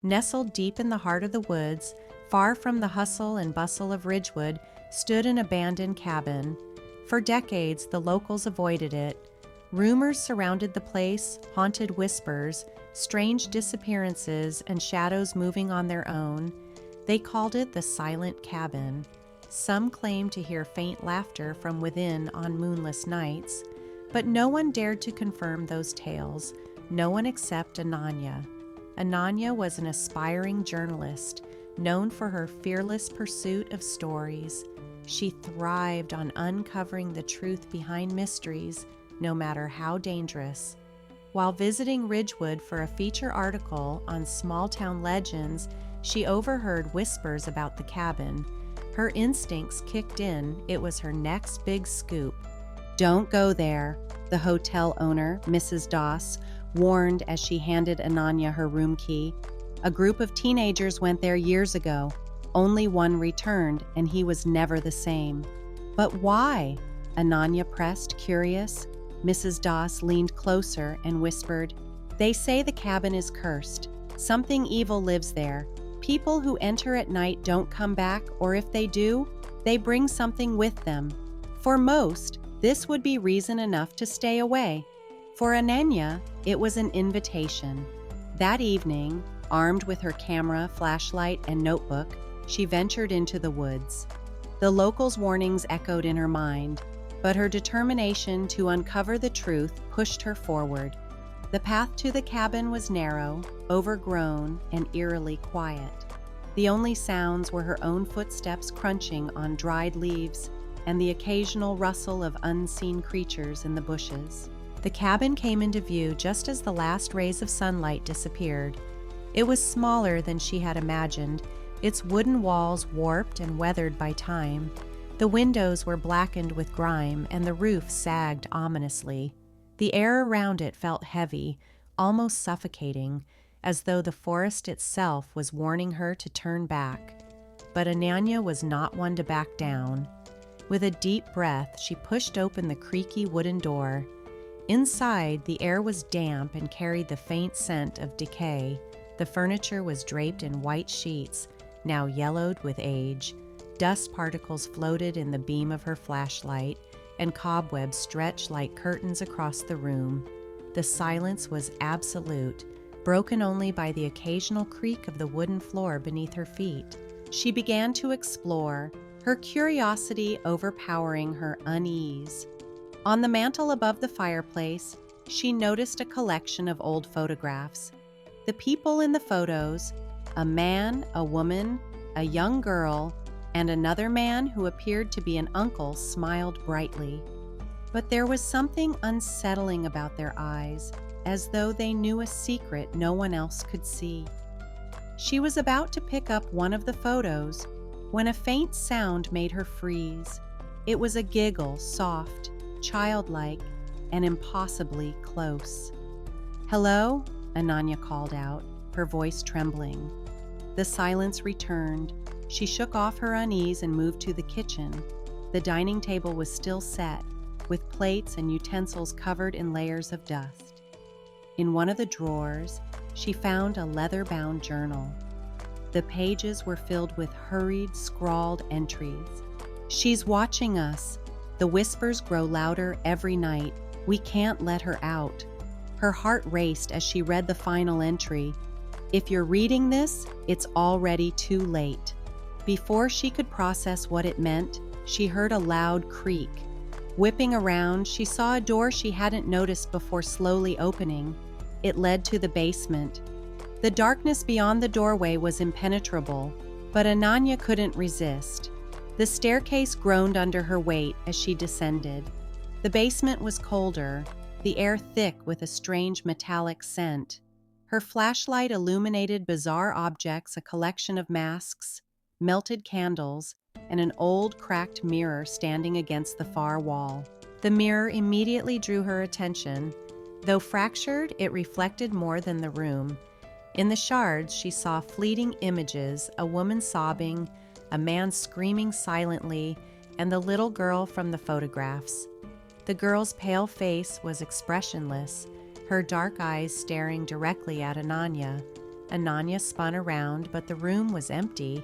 Nestled deep in the heart of the woods, far from the hustle and bustle of Ridgewood, stood an abandoned cabin. For decades, the locals avoided it. Rumors surrounded the place, haunted whispers, strange disappearances, and shadows moving on their own. They called it the Silent Cabin. Some claimed to hear faint laughter from within on moonless nights, but no one dared to confirm those tales, no one except Ananya. Ananya was an aspiring journalist, known for her fearless pursuit of stories. She thrived on uncovering the truth behind mysteries, no matter how dangerous. While visiting Ridgewood for a feature article on small-town legends, she overheard whispers about the cabin. Her instincts kicked in. It was her next big scoop. "Don't go there," the hotel owner, Mrs. Doss, warned as she handed Ananya her room key. "A group of teenagers went there years ago. Only one returned, and he was never the same." "But why?" Ananya pressed, curious. Mrs. Doss leaned closer and whispered, "They say the cabin is cursed. Something evil lives there. People who enter at night don't come back, or if they do, they bring something with them. For most, this would be reason enough to stay away. For Ananya, it was an invitation. That evening, armed with her camera, flashlight, and notebook, she ventured into the woods. The locals' warnings echoed in her mind, but her determination to uncover the truth pushed her forward. The path to the cabin was narrow, overgrown, and eerily quiet. The only sounds were her own footsteps crunching on dried leaves and the occasional rustle of unseen creatures in the bushes. The cabin came into view just as the last rays of sunlight disappeared. It was smaller than she had imagined, its wooden walls warped and weathered by time. The windows were blackened with grime, and the roof sagged ominously. The air around it felt heavy, almost suffocating, as though the forest itself was warning her to turn back. But Ananya was not one to back down. With a deep breath, she pushed open the creaky wooden door. Inside, the air was damp and carried the faint scent of decay. The furniture was draped in white sheets, now yellowed with age. Dust particles floated in the beam of her flashlight, and cobwebs stretched like curtains across the room. The silence was absolute, broken only by the occasional creak of the wooden floor beneath her feet. She began to explore, her curiosity overpowering her unease. On the mantel above the fireplace, she noticed a collection of old photographs. The people in the photos, a man, a woman, a young girl, and another man who appeared to be an uncle, smiled brightly. But there was something unsettling about their eyes, as though they knew a secret no one else could see. She was about to pick up one of the photos when a faint sound made her freeze. It was a giggle, soft, childlike, and impossibly close. "Hello?" Ananya called out, her voice trembling. The silence returned. She shook off her unease and moved to the kitchen. The dining table was still set, with plates and utensils covered in layers of dust. In one of the drawers, she found a leather-bound journal. The pages were filled with hurried, scrawled entries. "She's watching us. The whispers grow louder every night. We can't let her out." Her heart raced as she read the final entry. "If you're reading this, it's already too late." Before she could process what it meant, she heard a loud creak. Whipping around, she saw a door she hadn't noticed before slowly opening. It led to the basement. The darkness beyond the doorway was impenetrable, but Ananya couldn't resist. The staircase groaned under her weight as she descended. The basement was colder, the air thick with a strange metallic scent. Her flashlight illuminated bizarre objects, a collection of masks, melted candles, and an old cracked mirror standing against the far wall. The mirror immediately drew her attention. Though fractured, it reflected more than the room. In the shards, she saw fleeting images, a woman sobbing, a man screaming silently, and the little girl from the photographs. The girl's pale face was expressionless, her dark eyes staring directly at Ananya. Ananya spun around, but the room was empty.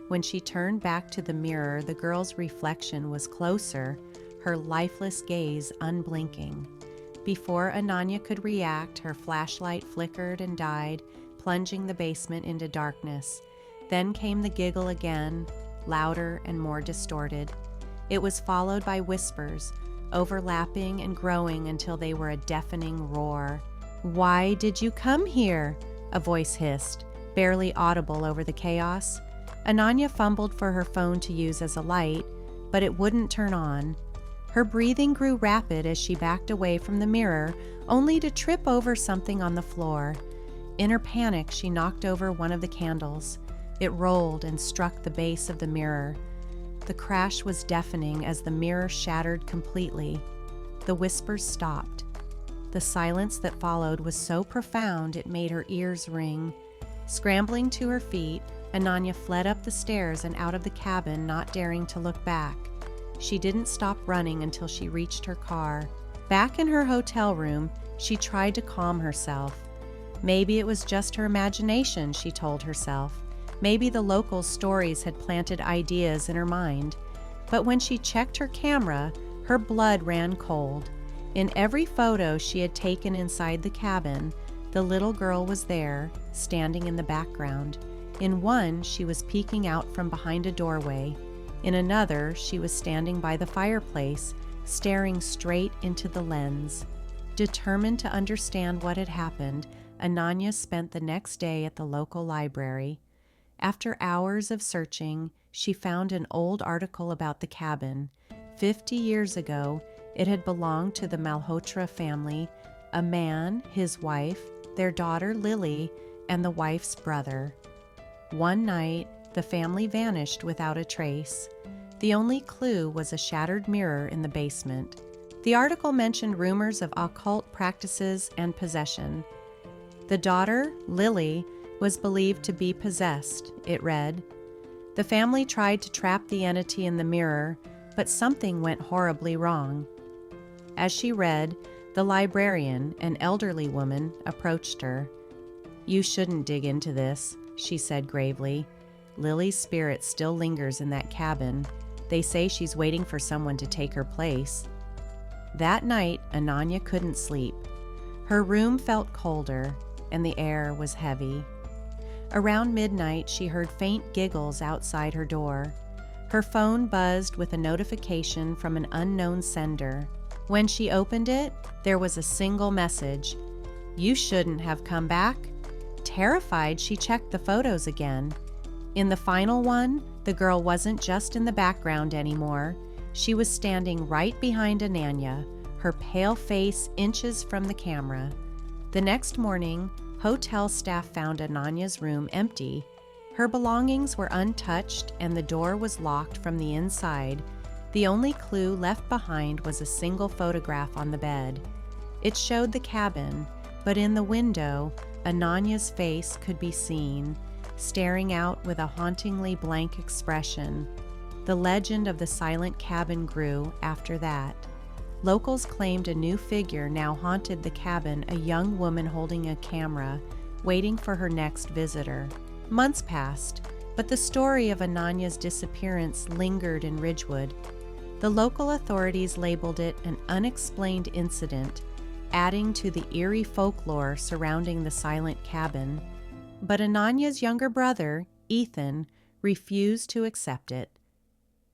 When she turned back to the mirror, the girl's reflection was closer, her lifeless gaze unblinking. Before Ananya could react, her flashlight flickered and died, plunging the basement into darkness. Then came the giggle again, louder and more distorted. It was followed by whispers, overlapping and growing until they were a deafening roar. "Why did you come here?" a voice hissed, barely audible over the chaos. Ananya fumbled for her phone to use as a light, but it wouldn't turn on. Her breathing grew rapid as she backed away from the mirror, only to trip over something on the floor. In her panic, she knocked over one of the candles. It rolled and struck the base of the mirror. The crash was deafening as the mirror shattered completely. The whispers stopped. The silence that followed was so profound it made her ears ring. Scrambling to her feet, Ananya fled up the stairs and out of the cabin, not daring to look back. She didn't stop running until she reached her car. Back in her hotel room, she tried to calm herself. Maybe it was just her imagination, she told herself. Maybe the locals' stories had planted ideas in her mind. But when she checked her camera, her blood ran cold. In every photo she had taken inside the cabin, the little girl was there, standing in the background. In one, she was peeking out from behind a doorway. In another, she was standing by the fireplace, staring straight into the lens. Determined to understand what had happened, Ananya spent the next day at the local library. After hours of searching, she found an old article about the cabin. 50 years ago, it had belonged to the Malhotra family, a man, his wife, their daughter Lily, and the wife's brother. One night, the family vanished without a trace. The only clue was a shattered mirror in the basement. The article mentioned rumors of occult practices and possession. The daughter, Lily, was believed to be possessed, it read. The family tried to trap the entity in the mirror, but something went horribly wrong. As she read, the librarian, an elderly woman, approached her. "You shouldn't dig into this," she said gravely. "Lily's spirit still lingers in that cabin. They say she's waiting for someone to take her place." That night, Ananya couldn't sleep. Her room felt colder, and the air was heavy. Around midnight, she heard faint giggles outside her door. Her phone buzzed with a notification from an unknown sender. When she opened it, there was a single message. "You shouldn't have come back." Terrified, she checked the photos again. In the final one, the girl wasn't just in the background anymore. She was standing right behind Ananya, her pale face inches from the camera. The next morning, hotel staff found Ananya's room empty. Her belongings were untouched and the door was locked from the inside. The only clue left behind was a single photograph on the bed. It showed the cabin, but in the window, Ananya's face could be seen, staring out with a hauntingly blank expression. The legend of the silent cabin grew after that. Locals claimed a new figure now haunted the cabin, a young woman holding a camera, waiting for her next visitor. Months passed, but the story of Ananya's disappearance lingered in Ridgewood. The local authorities labeled it an unexplained incident, adding to the eerie folklore surrounding the silent cabin. But Ananya's younger brother, Ethan, refused to accept it.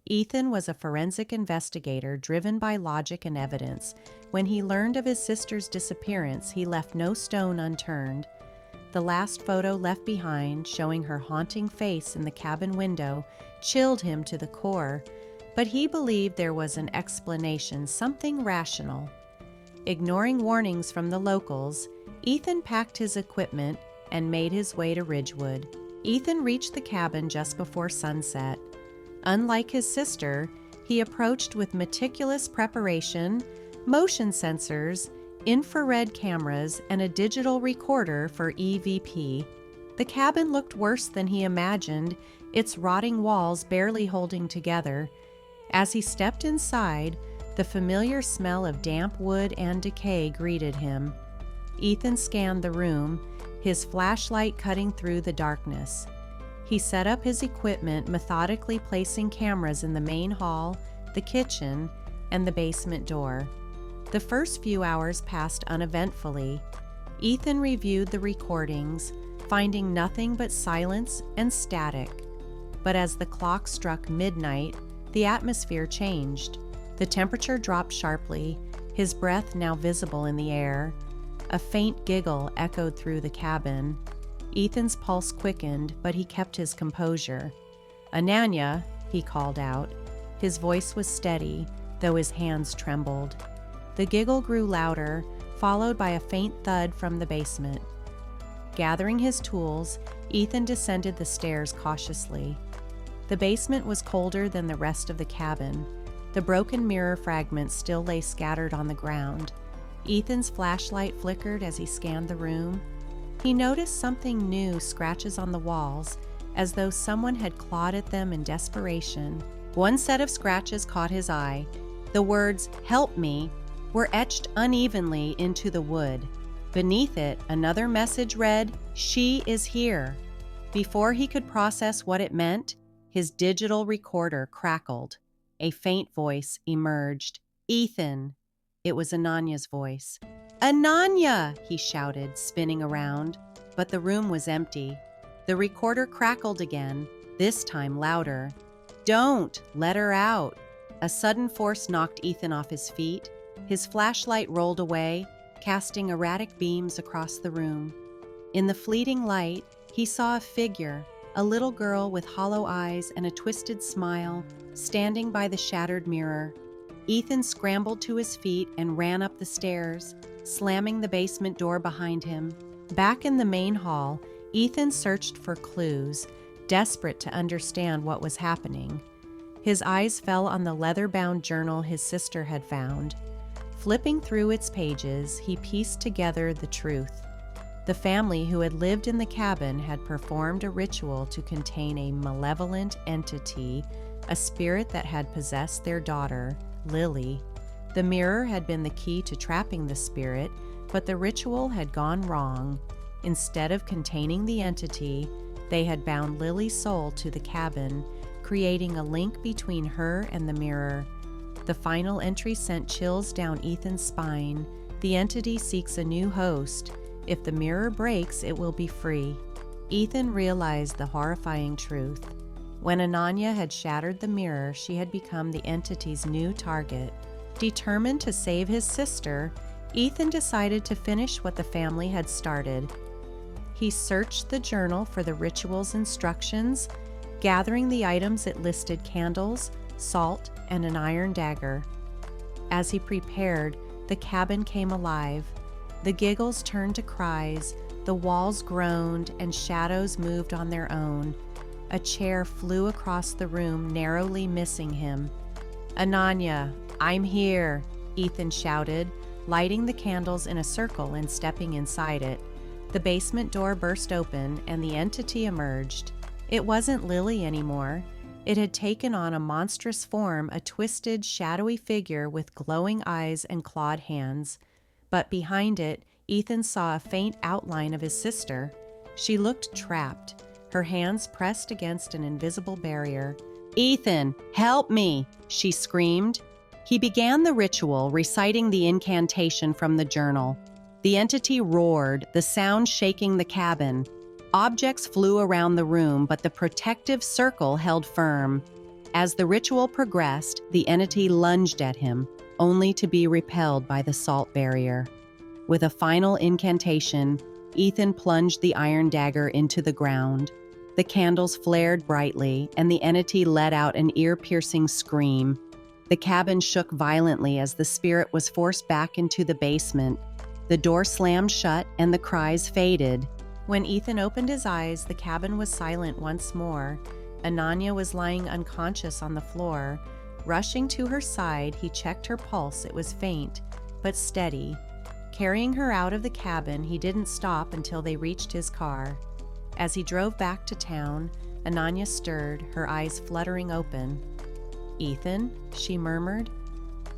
Ethan was a forensic investigator driven by logic and evidence. When he learned of his sister's disappearance, he left no stone unturned. The last photo left behind, showing her haunting face in the cabin window, chilled him to the core, but he believed there was an explanation, something rational. Ignoring warnings from the locals, Ethan packed his equipment and made his way to Ridgewood. Ethan reached the cabin just before sunset. Unlike his sister, he approached with meticulous preparation, motion sensors, infrared cameras, and a digital recorder for EVP. The cabin looked worse than he imagined, its rotting walls barely holding together. As he stepped inside, the familiar smell of damp wood and decay greeted him. Ethan scanned the room, his flashlight cutting through the darkness. He set up his equipment, methodically placing cameras in the main hall, the kitchen, and the basement door. The first few hours passed uneventfully. Ethan reviewed the recordings, finding nothing but silence and static. But as the clock struck midnight, the atmosphere changed. The temperature dropped sharply, his breath now visible in the air. A faint giggle echoed through the cabin. Ethan's pulse quickened, but he kept his composure. "Ananya," he called out. His voice was steady, though his hands trembled. The giggle grew louder, followed by a faint thud from the basement. Gathering his tools, Ethan descended the stairs cautiously. The basement was colder than the rest of the cabin. The broken mirror fragments still lay scattered on the ground. Ethan's flashlight flickered as he scanned the room. He noticed something new, scratches on the walls, as though someone had clawed at them in desperation. One set of scratches caught his eye. The words, "Help me," were etched unevenly into the wood. Beneath it, another message read, "She is here." Before he could process what it meant, his digital recorder crackled. A faint voice emerged. "Ethan." It was Ananya's voice. "Ananya!" he shouted, spinning around. But the room was empty. The recorder crackled again, this time louder. "Don't! Let her out!" A sudden force knocked Ethan off his feet. His flashlight rolled away, casting erratic beams across the room. In the fleeting light, he saw a figure, a little girl with hollow eyes and a twisted smile, standing by the shattered mirror. Ethan scrambled to his feet and ran up the stairs, slamming the basement door behind him. Back in the main hall, Ethan searched for clues, desperate to understand what was happening. His eyes fell on the leather-bound journal his sister had found. Flipping through its pages, he pieced together the truth. The family who had lived in the cabin had performed a ritual to contain a malevolent entity, a spirit that had possessed their daughter, Lily. The mirror had been the key to trapping the spirit, but the ritual had gone wrong. Instead of containing the entity, they had bound Lily's soul to the cabin, creating a link between her and the mirror. The final entry sent chills down Ethan's spine. The entity seeks a new host. If the mirror breaks, it will be free. Ethan realized the horrifying truth. When Ananya had shattered the mirror, she had become the entity's new target. Determined to save his sister, Ethan decided to finish what the family had started. He searched the journal for the ritual's instructions, gathering the items it listed: candles, salt, and an iron dagger. As he prepared, the cabin came alive. The giggles turned to cries, the walls groaned, and shadows moved on their own. A chair flew across the room, narrowly missing him. "Ananya, I'm here," Ethan shouted, lighting the candles in a circle and stepping inside it. The basement door burst open, and the entity emerged. It wasn't Lily anymore. It had taken on a monstrous form, a twisted, shadowy figure with glowing eyes and clawed hands. But behind it, Ethan saw a faint outline of his sister. She looked trapped, her hands pressed against an invisible barrier. "Ethan, help me!" she screamed. He began the ritual, reciting the incantation from the journal. The entity roared, the sound shaking the cabin. Objects flew around the room, but the protective circle held firm. As the ritual progressed, the entity lunged at him, only to be repelled by the salt barrier. With a final incantation, Ethan plunged the iron dagger into the ground. The candles flared brightly, and the entity let out an ear-piercing scream. The cabin shook violently as the spirit was forced back into the basement. The door slammed shut, and the cries faded. When Ethan opened his eyes, the cabin was silent once more. Ananya was lying unconscious on the floor. Rushing to her side, he checked her pulse. It was faint, but steady. Carrying her out of the cabin, he didn't stop until they reached his car. As he drove back to town, Ananya stirred, her eyes fluttering open. "Ethan," she murmured.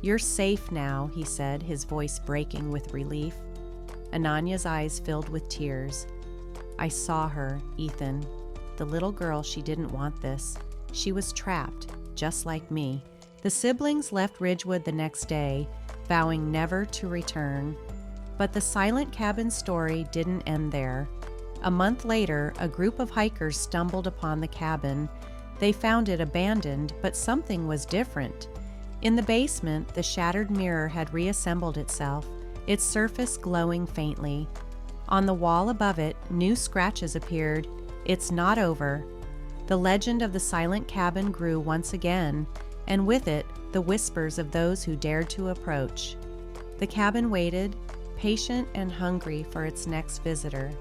"You're safe now," he said, his voice breaking with relief. Ananya's eyes filled with tears. I saw her, Ethan. The little girl, she didn't want this. She was trapped, just like me. The siblings left Ridgewood the next day, vowing never to return. But the silent cabin story didn't end there. A month later, a group of hikers stumbled upon the cabin. They found it abandoned, but something was different. In the basement, the shattered mirror had reassembled itself, its surface glowing faintly. On the wall above it, new scratches appeared. It's not over. The legend of the silent cabin grew once again, and with it, the whispers of those who dared to approach. The cabin waited, patient and hungry for its next visitor.